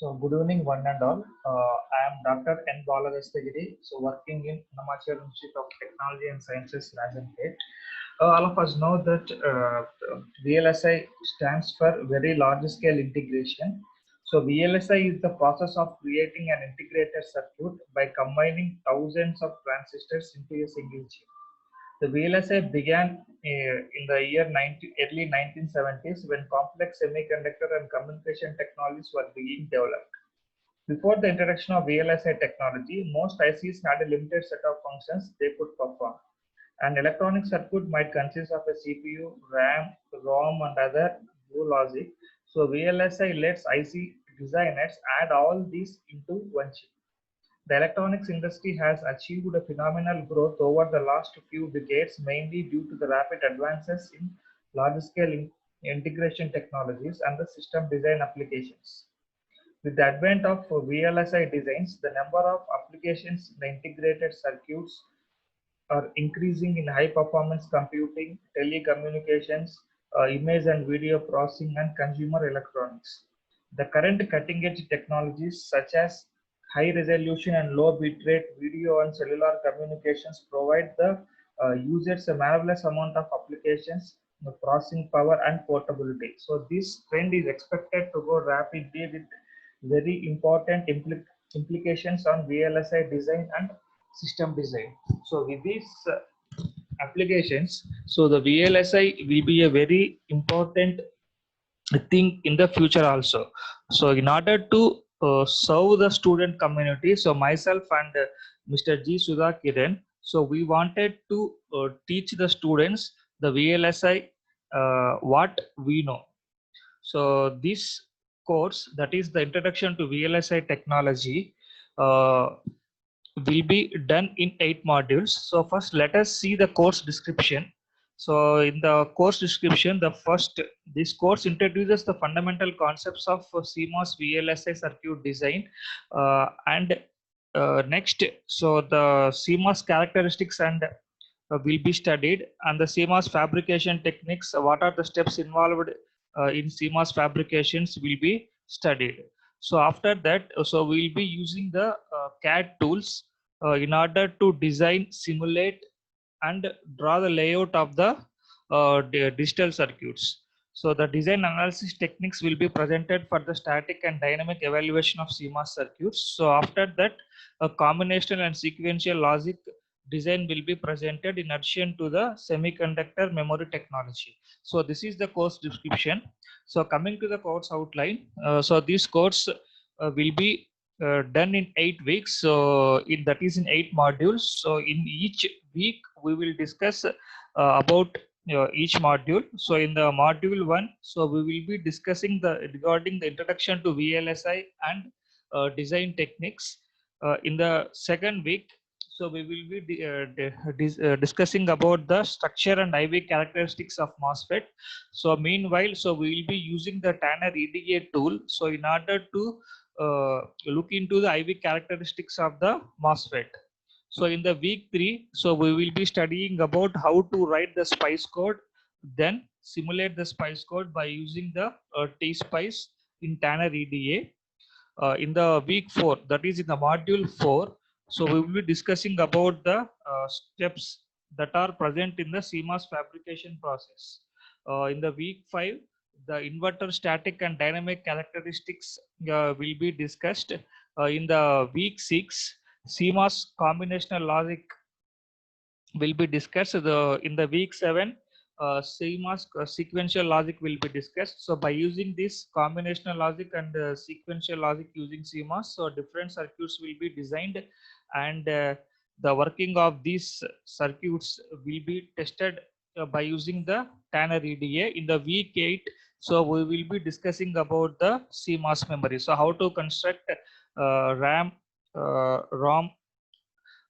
So good evening, one and all. I am Dr. N. Baladastagiri, so working in Namachal Institute of Technology and Sciences, Rajanpet. All of us know that VLSI stands for Very Large Scale Integration. So VLSI is the process of creating an integrated circuit by combining thousands of transistors into a single chip. The VLSI began in the early 1970s when complex semiconductor and communication technologies were being developed. Before the introduction of VLSI technology, most ICs had a limited set of functions they could perform. An electronic circuit might consist of a CPU, RAM, ROM, and other logic. So VLSI lets IC designers add all these into one chip. The electronics industry has achieved a phenomenal growth over the last few decades, mainly due to the rapid advances in large-scale integration technologies and the system design applications. With the advent of VLSI designs, the number of applications in the integrated circuits are increasing in high-performance computing, telecommunications, image and video processing, and consumer electronics. The current cutting-edge technologies such as high-resolution and low bitrate video and cellular communications provide the users a marvelous amount of applications, processing power, and portability. So this trend is expected to go rapidly with very important implications on VLSI design and system design. So with these applications, so the VLSI will be a very important thing in the future also. So in order to serve the student community, so myself and Mr. G. Sudha Kiran, so we wanted to teach the students the VLSI what we know. So this course, that is the introduction to VLSI technology, will be done in 8 modules. So first let us see the course description. So in the course description, this course introduces the fundamental concepts of CMOS VLSI circuit design, and next, so the CMOS characteristics and will be studied, and the CMOS fabrication techniques, what are the steps involved in CMOS fabrications will be studied. So after that, so we'll be using the CAD tools in order to design, simulate, and draw the layout of the digital circuits. So the design analysis techniques will be presented for the static and dynamic evaluation of CMOS circuits. So after that, a combinational and sequential logic design will be presented in addition to the semiconductor memory technology. So this is the course description. So coming to the course outline, so this course will be done in 8 weeks. So that is in 8 modules. So in each week we will discuss about each module. So in the module 1, so we will be discussing regarding the introduction to VLSI and design techniques. In the second week, so we will be discussing about the structure and IV characteristics of MOSFET. So meanwhile, so we will be using the Tanner EDA tool. So in order to look into the IV characteristics of the MOSFET. So in the week 3, so we will be studying about how to write the SPICE code, then simulate the SPICE code by using the T-SPICE in Tanner EDA. In the week 4, that is in the module 4, so we will be discussing about the steps that are present in the CMOS fabrication process. In the week 5, the inverter static and dynamic characteristics will be discussed. In the week 6, CMOS combinational logic will be discussed. In the week 7, CMOS sequential logic will be discussed. So by using this combinational logic and sequential logic using CMOS, so different circuits will be designed, and the working of these circuits will be tested by using the Tanner EDA. In the week 8, so we will be discussing about the CMOS memory. So how to construct RAM, ROM,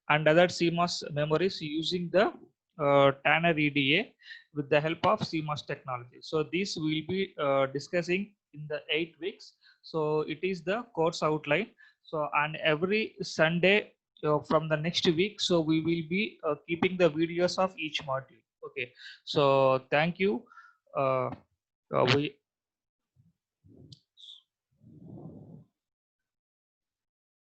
and other CMOS memories using the Tanner EDA with the help of CMOS technology. So this will be discussing in the 8 weeks. So it is the course outline. So on every Sunday from the next week, so we will be keeping the videos of each module. Okay. So thank you.